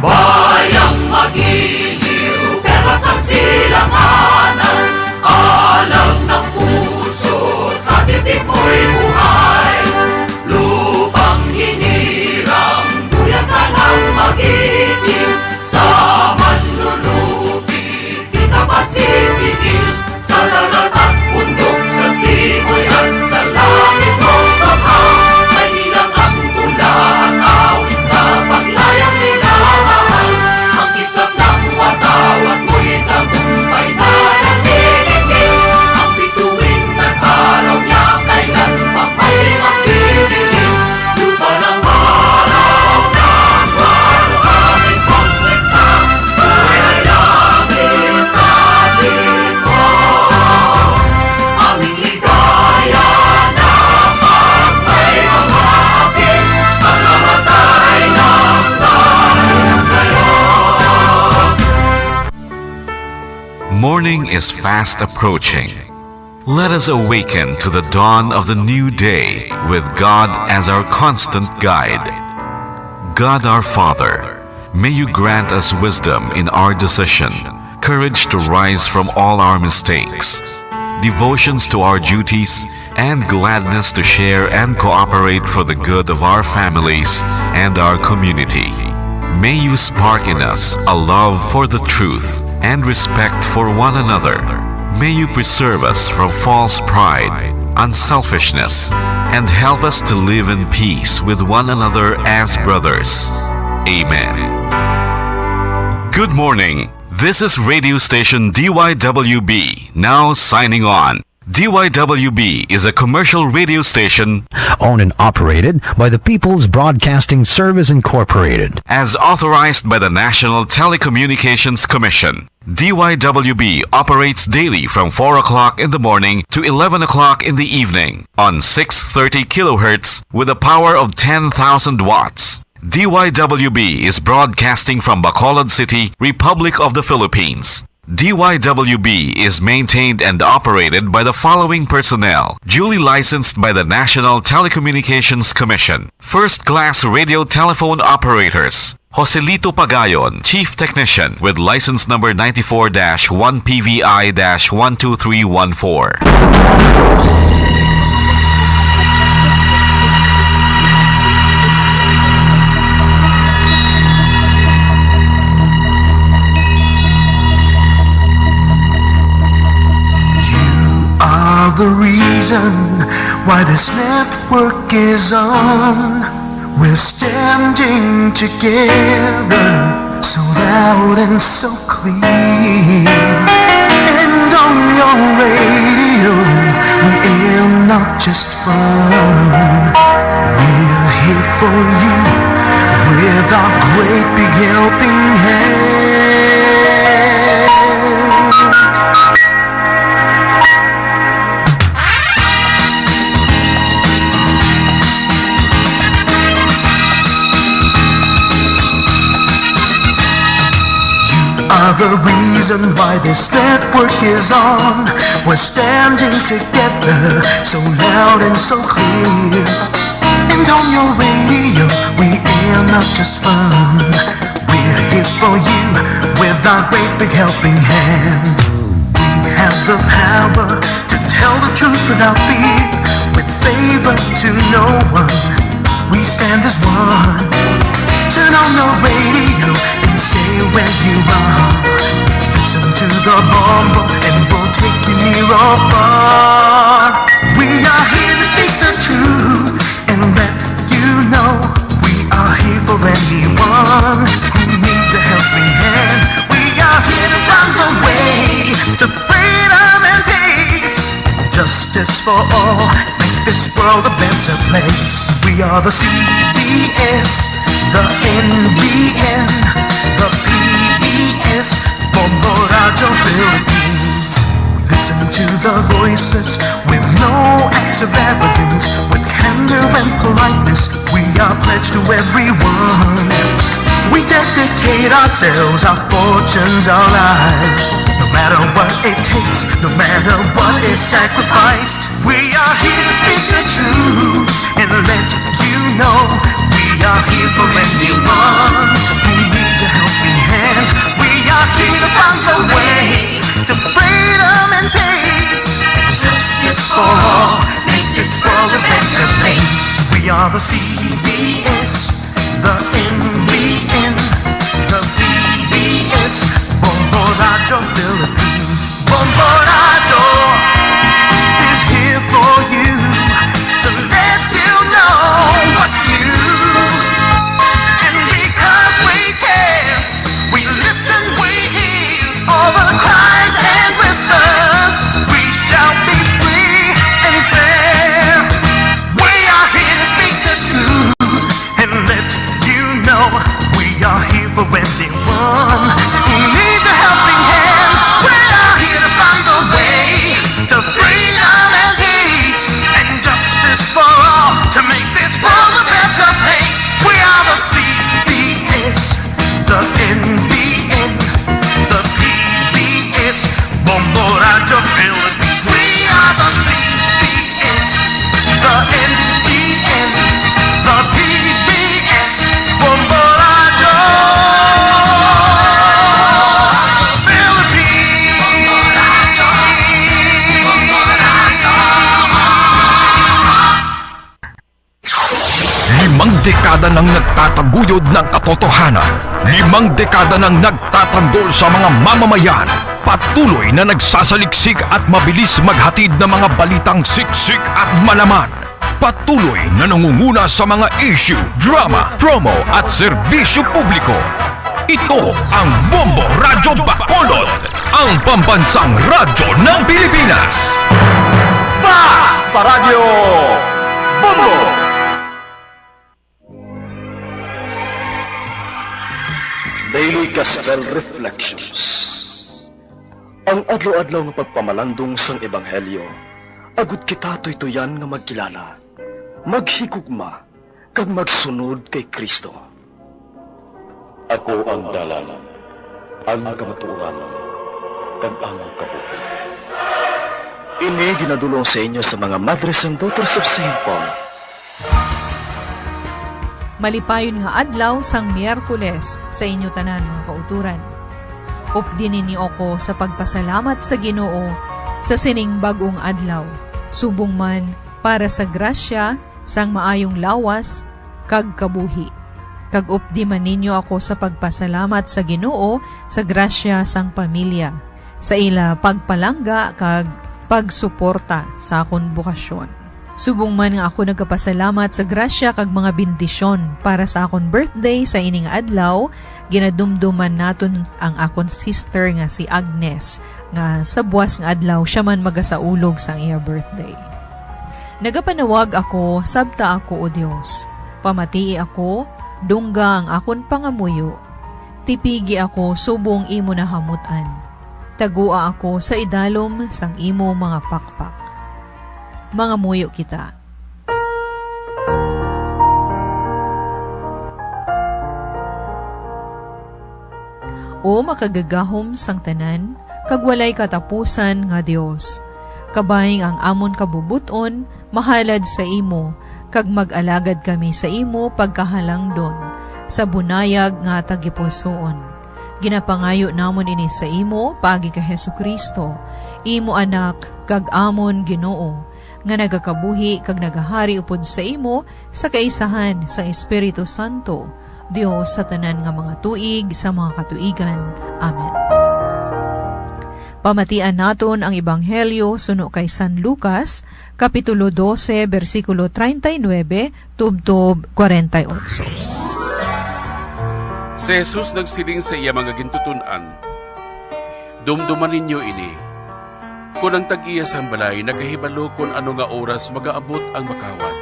Bayang magiliw, perlas ang silanganan, alam ng puso, sa titik mo'y buhay. Lupang hinirang, duyan ka ng magiting, sa manlulupi, di ka masisingil. Sa dagat at bundok, sa simoy at sa langit mong baghang, may nilang ang tula at awit sa paglayang minamahal. Ang kisap ng watawat mo'y tagumpay na nanginginig, ang bituin at araw niya kailan pa may magdidilim. Lupa ng araw ng walo aming konsekta, buhay ay langit sa likod. Aming ligaya na pag may mamapit, ang namatay ng dahil sa'yo. Morning is fast approaching. Let us awaken to the dawn of the new day with God as our constant guide. God our Father, may you grant us wisdom in our decision, courage to rise from all our mistakes, devotions to our duties, and gladness to share and cooperate for the good of our families and our community. May you spark in us a love for the truth and respect for one another. May you preserve us from false pride, unselfishness, and help us to live in peace with one another as brothers. Amen. Good morning. This is radio station DYWB, now signing on. DYWB is a commercial radio station owned and operated by the People's Broadcasting Service Incorporated. as authorized by the National Telecommunications Commission. DYWB operates daily from 4 o'clock in the morning to 11 o'clock in the evening on 630 kilohertz with a power of 10,000 watts. DYWB is broadcasting from Bacolod City, Republic of the Philippines. DYWB is maintained and operated by the following personnel, duly licensed by the National Telecommunications Commission. First-class radio telephone operators. Joselito Pagayon, Chief Technician with license number 94-1PVI-12314. Are the reason why this network is on. We're standing together, so loud and so clear. And on your radio, we air not just fun. We're here for you with our great big helping hand. Are the reason why this network is on. We're standing together, so loud and so clear. And on your radio, we air not just fun. We're here for you with our great big helping hand. We have the power to tell the truth without fear, with favor to no one. We stand as one. Turn on the radio and stay where you are. Listen to the bomb and we'll take you near or far. We are here to speak the truth and let you know we are here for anyone who needs a helping hand. We are here to find the way to freedom and peace, justice for all, make this world a better place. We are the CBS, the NBN, the PBS, for Morajo Philippines. We listen to the voices with no acts of arrogance, with candor and politeness. We are pledged to everyone. We dedicate ourselves, our fortunes, our lives, no matter what it takes, no matter what is sacrificed. We are here to speak the truth and let you know we are here for anyone who needs a helping this world a better place. We are the CBS, the NBN, the PBS, Bombo Radio Philippines. Bombo Radio is here for you to let you know what's new. And because we care, we listen, we hear all the cries and whispers. We shall be free and fair. We are here to speak the truth and let you know we are here for anyone who needs a helping hand. We are here to find the way to freedom and peace and justice for all, to make this world a better place. We are the CBS, the NBN, the PBS, Bombo Radio Philippines. We are the CBS, the NBN, the PBS, Bombo Radio Philippines. Bombo Radio. 5 dekada nang nagtataguyod ng katotohanan. 5 dekada nang nagtatanggol sa mga mamamayan. Patuloy na nagsasaliksik at mabilis maghatid ng mga balitang siksik at malaman. Patuloy na nangunguna sa mga issue, drama, promo at serbisyo publiko. Ito ang Bombo Radyo Bacolod, ang pambansang radyo ng Pilipinas. Paradyo Bombo! Daily Gospel Reflections. Ang adlaw-adlaw nga pagpamalandong sang ebanghelyo, agud kita tuytoyan nga magkilala, maghigugma, kag magsunod kay Kristo. Ako ang dalan, ang kamatuoran, kag ang kabuhi. Ini ginadulong sa inyo sa mga Madres and Daughters of St. Paul. Malipayon nga adlaw sang Miyerkules sa inyo tanan mga kauturan. Updinin niyo ako sa pagpasalamat sa Ginoo sa sining bagong adlaw. Subong man para sa grasya sang maayong lawas kag kabuhi. Kag updiman ninyo ako sa pagpasalamat sa Ginoo sa grasya sang pamilya. Sa ila pagpalangga kag pagsuporta sa akon bukasyon. Subong man nga ako nagkapasalamat sa grasya kag mga bendisyon para sa akon birthday sa ining adlaw, ginadumduman naton ang akon sister nga si Agnes nga sa buwas nga adlaw siya man magasaulog sa iya birthday. Nagapanawag ako, sabta ako o Dios. Pamatii ako, dungga ang akon pangamuyo. Tipigi ako subong imo na hamutan. Tagua ako sa idalom sang imo mga pakpak. Mga muyo kita. O makagagahom sang tanan, kagwalay katapusan nga Dios. Kabayng ang amon kabubuton, mahalad sa imo, kag mag-alagad kami sa imo pagkahalangdon, sa bunayag nga tagipusoon. Ginapangayo namon ini sa imo, pagi ka Hesukristo, imo anak, kag amon Ginoo, nga nagakabuhi kag nagahari upod sa imo sa kaisahan sa Espiritu Santo, Dios sa tanan nga mga tuig sa mga katuigan. Amen. Pamatian naton ang Ebanghelyo suno kay San Lucas, Kapitulo 12, versikulo 39, tubtob 48. Si Jesus nagsiling sa iya mga gintutunan, dumduman ninyo ini, kung ang tag-iya sang balay, nakahibalo kung ano nga oras magaabot ang makawat.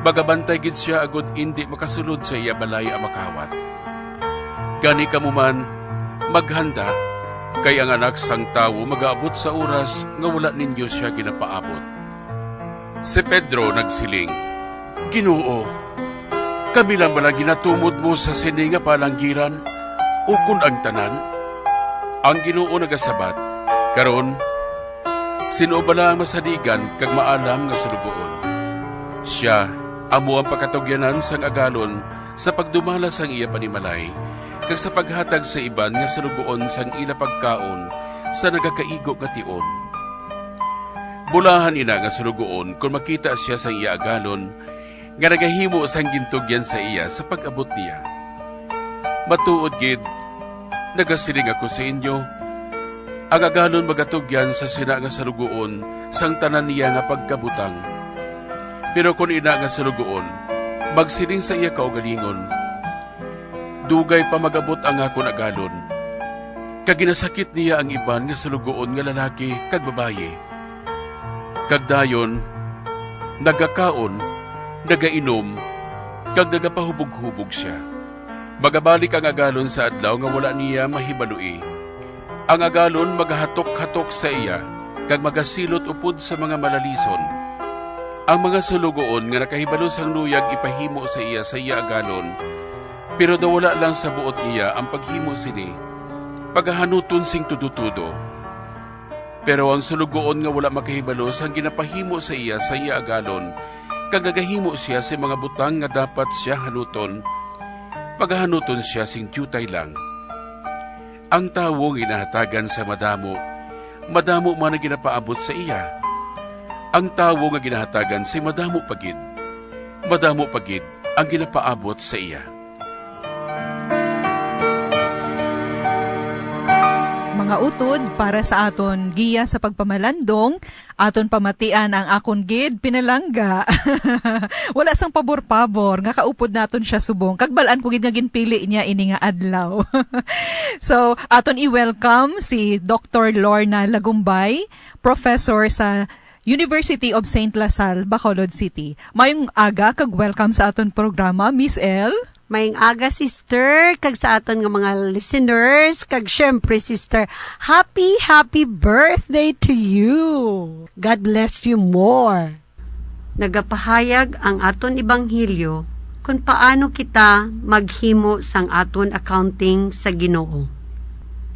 Bagabantay gid siya agud hindi makasulod sa iya balay ang makawat. Gani ka mo man, maghanda, kay ang anak sang tawo magaabot sa oras nga wala ninyo siya ginapaabot. Si Pedro nagsiling, Ginoo, kami lang bala ginatumod mo sa sininga palanggiran o kung ang tanan? Ang Ginoo nagasabat, karon, sino bala ang masadigan kag maalam nga salubuon? Siya, amo ang pakatugyanan sang agalon sa pagdumala sang iya panimalay, kag sa paghatag sa iban nga salubuon sang ila pagkaon sa nagakaigo nga tion. Bulahan ina nga sulugoon kung makita siya sa iya agalon nga nagahimo sang gintugyan sa iya sa pag-abot niya. Matuod gid, nagasiling ako sa inyo, ang agalon magatugyan sa sina nga salugoon sang tanan niya nga pagkabutang. Pero kung ina nga salugoon, magsiling sa iya kaugalingon, dugay pa magabot ang akon agalon. Kag ginasakit niya ang iban nga salugoon nga lalaki kag babaye. Kag dayon, nagakaon, nagainom, kag nagapahubog-hubog siya. Magabalik ang agalon sa adlaw nga wala niya mahibalui. Ang agalon magahatok-hatok sa iya, kag magasilot upod sa mga malalison. Ang mga sulugoon nga nakahibalo sang luyag ipahimo sa iya agalon, pero dawala lang sa buot niya ang paghimo sini, paghahanuton sing tudo-tudo. Pero ang sulugoon nga wala makahibalo sang ginapahimo sa iya agalon, kag nagahimo siya sa mga butang nga dapat siya hanuton, paghahanuton siya sing jutay lang. Ang tawo nga inahatagan sa madamo man ang ginapaabot sa iya. Ang tawo nga ginahatagan si madamo pagid ang ginapaabot sa iya. Mga utod, para sa aton giya sa pagpamalandong, aton pamatian ang akon gid pinalangga. Wala sang pabor-pabor, nga kaupod naton siya subong. Kagbalaan ko gid nga ginpili niya ini nga adlaw. So, aton i-welcome si Dr. Lorna Lagumbay, professor sa University of St. Lasal, Bacolod City. Mayong aga, kag welcome sa aton programa, Miss L. Maying aga, sister, kag sa aton nga mga listeners, kag syempre, sister, happy birthday to you. God bless you more. Nagapahayag ang aton ibanghilyo kung paano kita maghimo sang aton accounting sa Ginoo.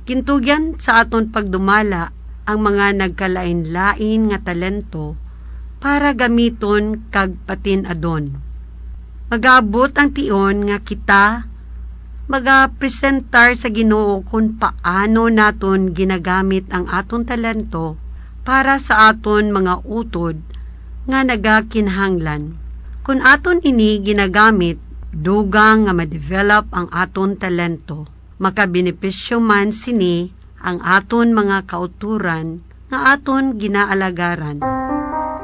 Kintugyan sa aton pagdumala ang mga nagkalain-lain nga talento para gamiton kag patin-adon. Magabot ang tion nga kita magapresentar sa Ginoo kung paano naton ginagamit ang aton talento para sa aton mga utod nga nagakinhanglan. Kung aton ini ginagamit, dugang nga ma-develop ang aton talento. Makabenepisyo man sini ang aton mga kauturan nga aton ginaalagaran.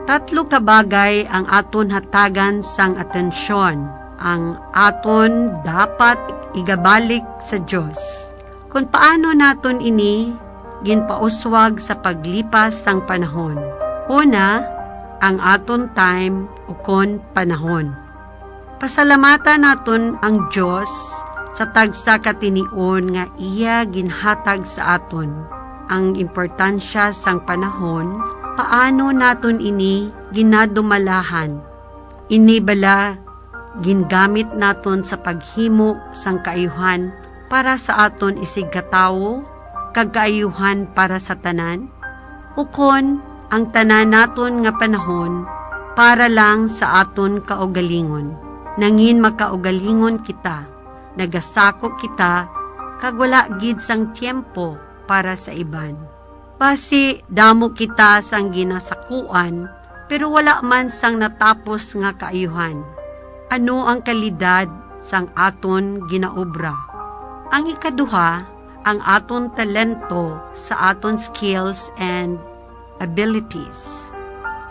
Tatlo ka bagay ang aton hatagan sang atensyon. Ang aton dapat igabalik sa Diyos. Kung paano naton ini ginpauswag sa paglipas sang panahon. Una, ang aton time ukon panahon. Pasalamatan naton ang Diyos sa tagsa katinion nga iya ginhatag sa aton. Ang importansya sang panahon, paano naton ini ginadumalahan. Ini bala gingamit naton sa paghimo sang kaayuhan para sa aton isigkatawo, kag kaayuhan para sa tanan. Ukon ang tanan naton nga panahon para lang sa aton kaugalingon. Nangin makaugalingon kita, nagasako kita, kag wala gid sang tiempo para sa iban. Basi damo kita sang ginasakuan, pero wala man sang natapos nga kaayuhan. Ano ang kalidad sang aton ginaobra? Ang ikaduha, ang aton talento sa aton skills and abilities.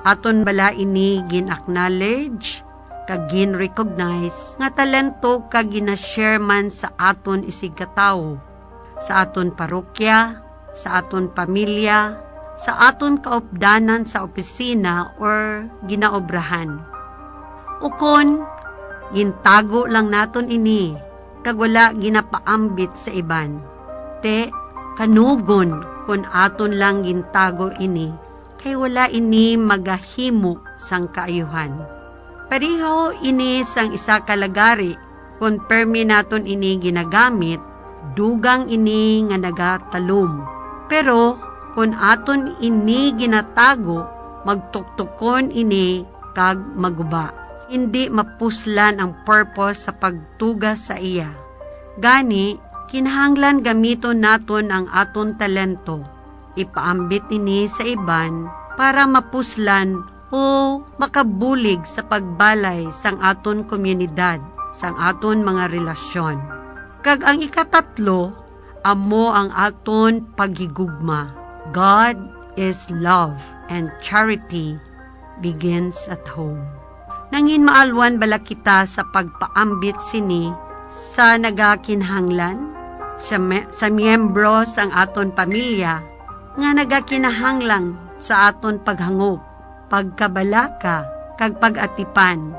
Aton bala ini gin-acknowledge, kag gin-recognize nga talento kag gina-share man sa aton isigkatawo, sa aton parokya, sa aton pamilya, sa aton kaupdanan sa opisina or ginaobrahan. Ukon, gintago lang naton ini, kag wala ginapaambit sa iban. Te, kanugon kun aton lang gintago ini, kay wala ini magahimo sang kaayuhan. Pareho ini sang isa kalagari, kung permi naton ini ginagamit, dugang ini nga nagatalom. Pero kung aton ini ginatago, magtuktukon ini kag maguba. Hindi mapuslan ang purpose sa pagtugas sa iya. Gani, kinahanglan gamiton naton ang aton talento. Ipaambit ini sa iban para mapuslan o makabulig sa pagbalay sang aton komunidad, sang aton mga relasyon. Kag ang ikatatlo, amo ang aton paghigugma. God is love and charity begins at home. Nangin maalwan bala kita sa pagpaambit sini sa nagakinhanglan, sa miyembro sang aton pamilya, nga nagakinahanglang sa aton paghangop, pagkabalaka, kag pag-atipan.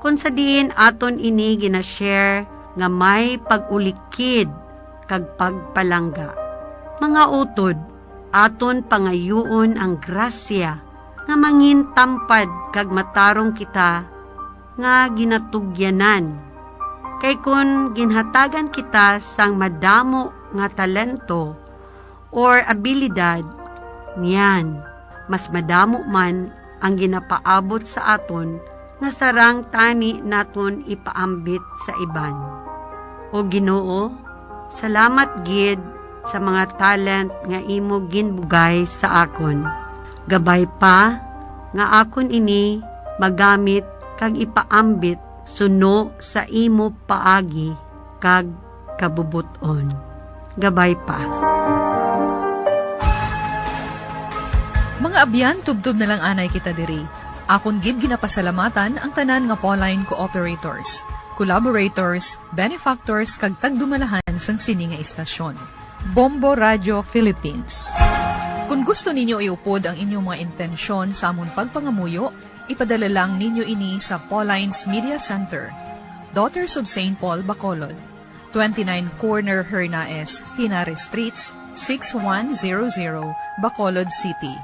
Kung sa diin aton ini ginashare nga may pag-ulikid kag pagpalangga. Mga utod, aton pangayuon ang grasya nga mangin tampad kag matarong kita nga ginatugyanan. Kay kun ginhatagan kita sang madamo nga talento or abilidad, niyan, mas madamo man ang ginapaabot sa aton nga sarang tani naton ipaambit sa iban. O Ginoo, salamat gid sa mga talent nga imo ginbugay sa akon. Gabay pa nga akon ini magamit kag ipaambit suno sa imo paagi kag kabubuton. Gabay pa. Mga abyan, tubtub na lang anay kita diri. Akon gid ginapasalamatan ang tanan nga Pauline cooperators, collaborators, benefactors kag tagdumalahan sang sini nga istasyon. Bombo Radio Philippines. Kung gusto ninyo iupod ang inyong mga intensyon sa amon pagpangamuyo, ipadala lang ninyo ini sa Pauline's Media Center, Daughters of St. Paul, Bacolod, 29 Corner Hernaes, Hinare Streets, 6100, Bacolod City.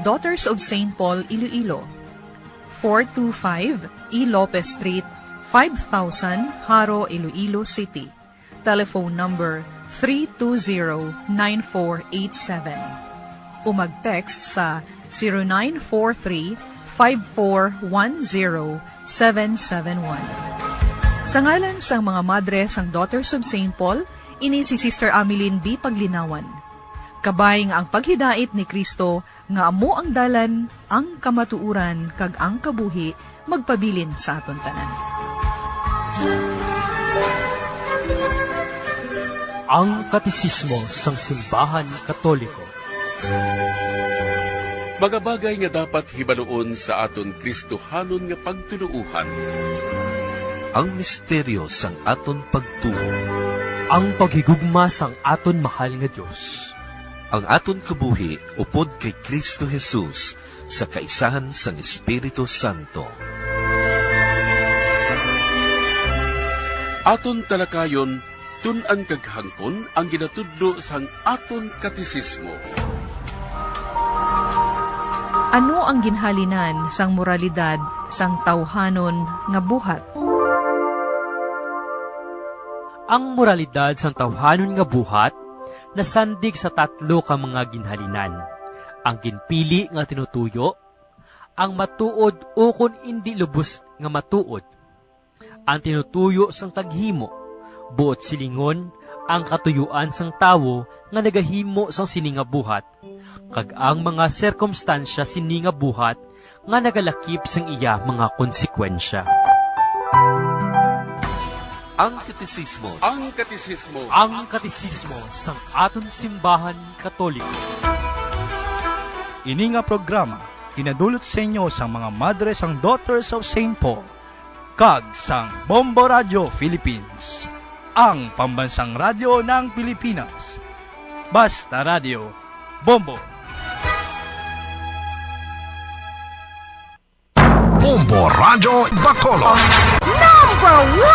Daughters of St. Paul, Iloilo, 425 E. Lopez Street, 5000, Haro, Iloilo City. Telephone number 320-9487. O mag-text sa 0943-5410-771. Sa ngalan sang mga madre sang Daughters of St. Paul, ini si Sister Ameline B. Paglinawan. Kabay nga ang paghidait ni Kristo nga amo ang dalan, ang kamatuuran, kag ang kabuhi, magpabilin sa aton tanan. Ang Katisismo sang Simbahan Katoliko. Mga bagay nga dapat hibaluon sa aton Kristohanon nga pagtuluuhan. Ang misteryo sang aton pagtuo. Ang paghigugma sang aton mahal nga Dios. Ang aton kabuhi upod kay Kristo Jesus sa kaisahan sang Espiritu Santo. Aton talakayon, tun-an kag hangpon ang ginatudlo sang aton katisismo. Ano ang ginhalinan sang moralidad sang tawhanon nga buhat? Ang moralidad sang tawhanon nga buhat nasandig sa tatlo ka mga ginhalinan. Ang ginpili nga tinutuyo, ang matuod o kun indi lubos nga matuod, ang tinutuyo sang taghimo, buot silingon ang katuyuan sang tawo nga nagahimo sang sini nga buhat, kag ang mga sirkumstansya sini nga buhat nga nagalakip sang iya mga konsekwensya. Ang Katisismo. Ang katisismo. Ang Katisismo sang aton simbahan Katoliko. Ini nga programa kinadulot sa inyo sang mga madre sang Daughters of St. Paul kag sang Bombo Radio Philippines, ang pambansang radyo ng Pilipinas. Basta Radio Bombo. Bombo Radio Bacolod. #1